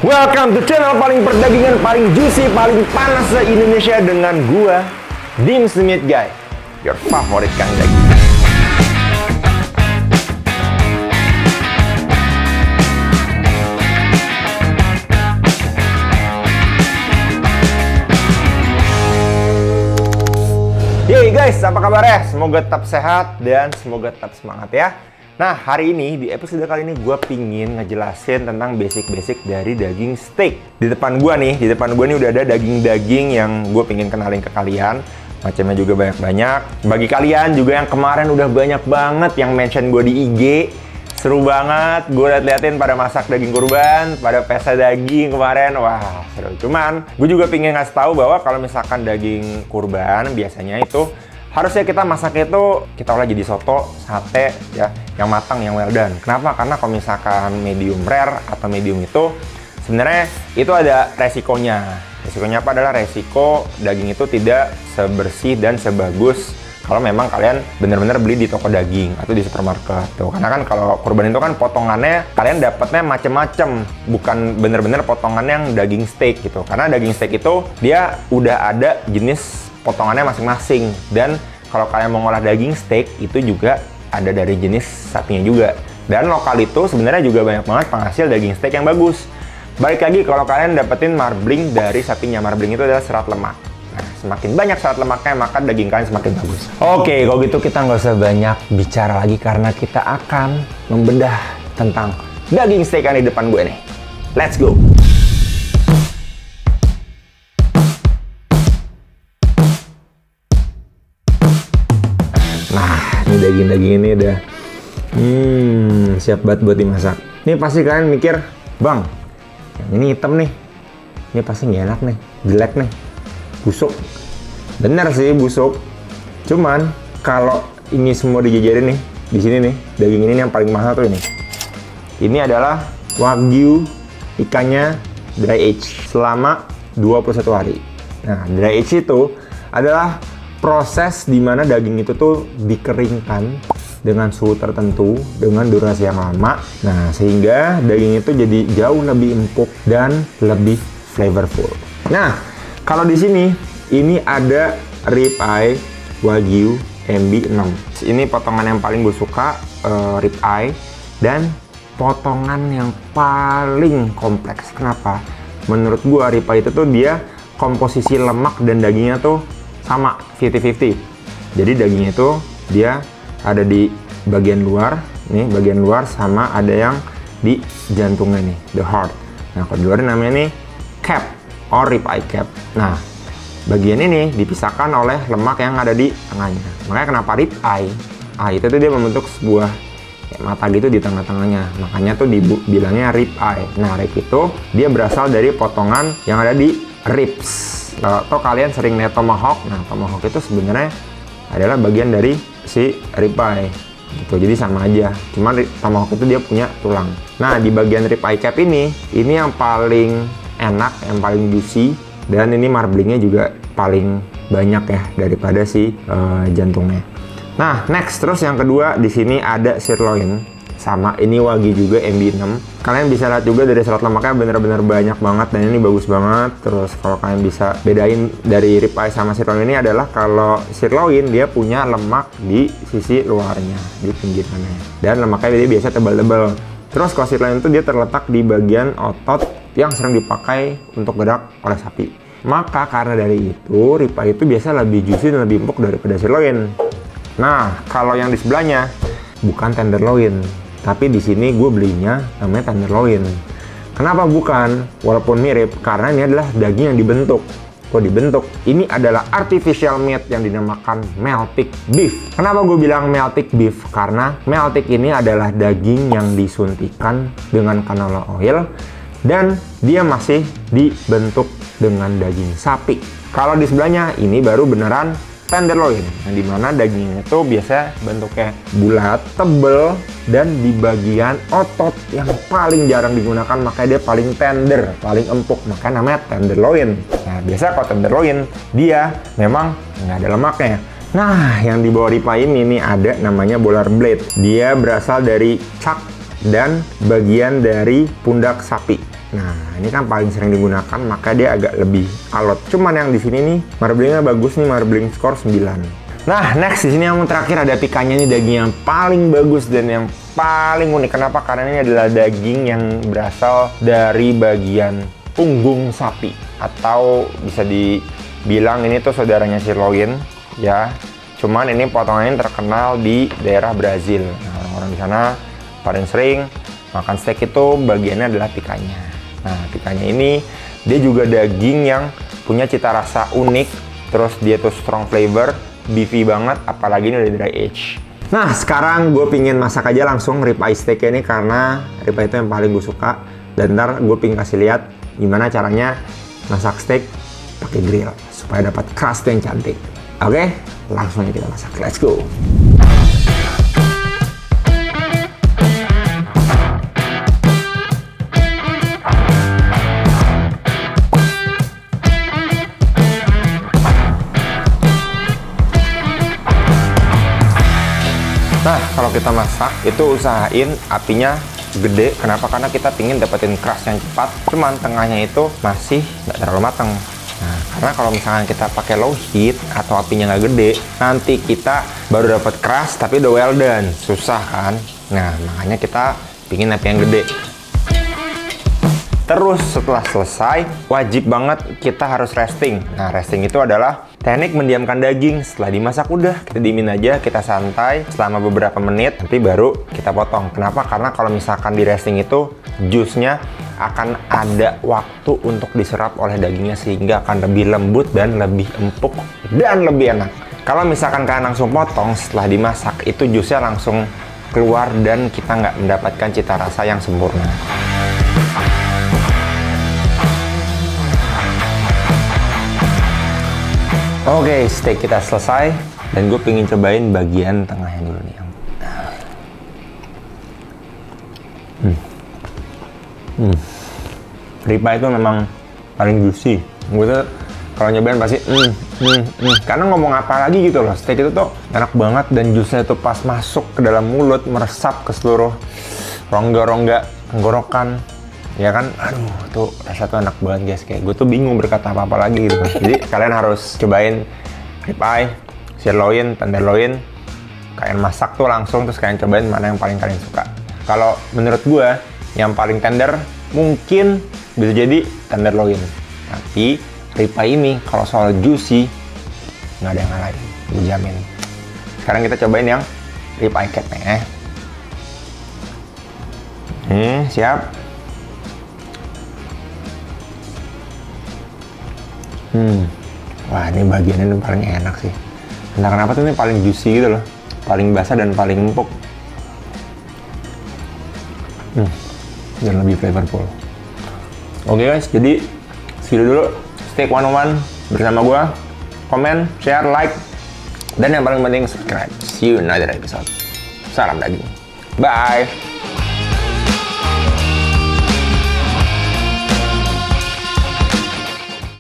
Welcome to channel paling perdagingan, paling juicy, paling panas se-Indonesia dengan gua, Dims the Meat Guy, your favorite kang daging. Yeay guys, apa kabarnya? Semoga tetap sehat dan semoga tetap semangat ya. Nah, hari ini, di episode kali ini gue pingin ngejelasin tentang basic-basic dari daging steak. Di depan gue nih udah ada daging-daging yang gue pingin kenalin ke kalian. Macamnya juga banyak-banyak. Bagi kalian juga yang kemarin udah banyak banget yang mention gue di IG. Seru banget, gue liatin pada masak daging kurban, pada pesta daging kemarin. Wah, seru. Cuman, gue juga pingin ngasih tahu bahwa kalau misalkan daging kurban, biasanya itu harusnya kita masaknya itu kita olah jadi soto, sate ya, yang matang, yang well done. Kenapa? Karena kalau misalkan medium rare atau medium itu sebenarnya itu ada resikonya. Resikonya apa? Adalah resiko daging itu tidak sebersih dan sebagus kalau memang kalian benar-benar beli di toko daging atau di supermarket tuh. Karena kan kalau kurban itu kan potongannya kalian dapatnya macem-macem, bukan bener-bener potongan yang daging steak gitu. Karena daging steak itu dia udah ada jenis potongannya masing-masing, dan kalau kalian mau ngolah daging steak itu juga ada dari jenis sapinya juga. Dan lokal itu sebenarnya juga banyak banget penghasil daging steak yang bagus. Balik lagi kalau kalian dapetin marbling dari sapinya. Marbling itu adalah serat lemak. Nah, semakin banyak serat lemaknya, maka daging kalian semakin bagus. Oke, kalau gitu kita nggak usah banyak bicara lagi karena kita akan membedah tentang daging steak yang di depan gue nih. Let's go! Ini daging-daging ini udah siap banget buat dimasak. Ini pasti kalian mikir, bang, yang ini hitam nih, ini pasti nggak enak nih, jelek nih, busuk. Bener sih busuk. Cuman kalau ini semua dijajarin nih, di sini nih, daging ini yang paling mahal tuh ini. Ini adalah Wagyu ikannya dry age selama 21 hari. Nah, dry age itu adalah proses di mana daging itu tuh dikeringkan dengan suhu tertentu dengan durasi yang lama. Nah, sehingga daging itu jadi jauh lebih empuk dan lebih flavorful. Nah, kalau di sini ini ada rib eye Wagyu MB6. Ini potongan yang paling gue suka, rib eye, dan potongan yang paling kompleks. Kenapa? Menurut gue rib eye itu tuh dia komposisi lemak dan dagingnya tuh sama 50-50. Jadi dagingnya itu dia ada di bagian luar nih, bagian luar, sama ada yang di jantungnya nih, the heart. Nah, kalau di luar namanya nih cap or rib eye cap. Nah, bagian ini dipisahkan oleh lemak yang ada di tengahnya. Makanya kenapa rib eye? Itu tuh dia membentuk sebuah kayak mata gitu di tengah-tengahnya. Makanya tuh dibilangnya rib eye. Nah, rib itu dia berasal dari potongan yang ada di ribs. Kalau kalian sering lihat tomahawk, nah tomahawk itu sebenarnya adalah bagian dari si rib eye gitu. Jadi sama aja, cuman tomahawk itu dia punya tulang. Nah, di bagian rib eye cap ini yang paling enak, yang paling juicy, dan ini marblingnya juga paling banyak ya daripada si jantungnya. Nah, next, terus yang kedua di sini ada sirloin, sama ini Wagyu juga MB6. Kalian bisa lihat juga dari serat lemaknya bener-bener banyak banget, dan ini bagus banget. Terus kalau kalian bisa bedain dari rib eye sama sirloin ini adalah kalau sirloin dia punya lemak di sisi luarnya, di pinggirannya, dan lemaknya dia biasa tebal-tebal. Terus kalau sirloin itu dia terletak di bagian otot yang sering dipakai untuk gerak oleh sapi. Maka karena dari itu rib eye itu biasa lebih juicy dan lebih empuk daripada sirloin. Nah, kalau yang di sebelahnya bukan tenderloin, tapi di sini gue belinya namanya tenderloin. Kenapa bukan? Walaupun mirip, karena ini adalah daging yang dibentuk. Kok dibentuk? Ini adalah artificial meat yang dinamakan melted beef. Kenapa gue bilang melted beef? Karena melted ini adalah daging yang disuntikan dengan canola oil, dan dia masih dibentuk dengan daging sapi. Kalau di sebelahnya ini baru beneran tenderloin, yang dimana dagingnya itu biasa bentuknya bulat, tebel, dan di bagian otot yang paling jarang digunakan, makanya dia paling tender, paling empuk, makanya namanya tenderloin. Nah, biasa kalau tenderloin dia memang nggak ada lemaknya. Nah, yang di bawah rib eye ini ada namanya bolar blade. Dia berasal dari chuck dan bagian dari pundak sapi. Nah, ini kan paling sering digunakan, maka dia agak lebih alot. Cuman yang di sini nih, marblingnya bagus nih, marbling score 9. Nah, next di sini yang terakhir ada pikanya, nih daging yang paling bagus dan yang paling unik. Kenapa? Karena ini adalah daging yang berasal dari bagian punggung sapi, atau bisa dibilang ini tuh saudaranya sirloin ya. Cuman ini potongannya terkenal di daerah Brazil. Nah, orang-orang di sana paling sering makan steak itu bagiannya adalah pikanya. Nah, pikanya ini dia juga daging yang punya cita rasa unik, terus dia tuh strong flavor, beefy banget, apalagi ini udah dry age. Nah, sekarang gue pingin masak aja langsung ribeye steak ini, karena ribeye itu yang paling gue suka. Dan ntar gue pingin kasih lihat gimana caranya masak steak pakai grill supaya dapat crust yang cantik. Oke, langsung aja kita masak. Let's go. Nah, kalau kita masak itu usahain apinya gede. Kenapa? Karena kita pingin dapetin crust yang cepat. Cuman tengahnya itu masih nggak terlalu matang. Nah, karena kalau misalkan kita pakai low heat atau apinya nggak gede, nanti kita baru dapat crust tapi udah well done. Susah kan? Nah, makanya kita pingin api yang gede. Terus setelah selesai, wajib banget kita harus resting. Nah, resting itu adalah teknik mendiamkan daging. Setelah dimasak udah, kita diemin aja, kita santai selama beberapa menit, nanti baru kita potong. Kenapa? Karena kalau misalkan di resting itu, jusnya akan ada waktu untuk diserap oleh dagingnya, sehingga akan lebih lembut dan lebih empuk dan lebih enak. Kalau misalkan kalian langsung potong setelah dimasak, itu jusnya langsung keluar dan kita nggak mendapatkan cita rasa yang sempurna. Oke, steak kita selesai dan gue pengen cobain bagian tengahnya dulu nih. Ribeye itu memang paling juicy. Gue tuh kalau nyobain pasti karena ngomong apa lagi gitu loh. Steak itu tuh enak banget dan jusnya itu pas masuk ke dalam mulut, meresap ke seluruh rongga-rongga tenggorokan. Ya kan, aduh, tuh rasa tuh enak banget guys. Kayak gue tuh bingung berkata apa-apa lagi gitu. Jadi kalian harus cobain ribeye, sirloin, tenderloin. Kalian masak tuh langsung, terus kalian cobain mana yang paling kalian suka. Kalau menurut gue, yang paling tender mungkin bisa jadi tenderloin. Tapi ribeye ini kalau soal juicy nggak ada yang ngalahin, gue jamin. Sekarang kita cobain yang ribeye catnya. Siap. Wah, ini bagiannya paling enak sih. Entah kenapa tuh ini paling juicy gitu loh, paling basah dan paling empuk. Dan lebih flavorful. Oke guys, jadi segitu dulu Steak 101 bersama gua. Komen, share, like, dan yang paling penting subscribe. See you in another episode. Salam daging. Bye.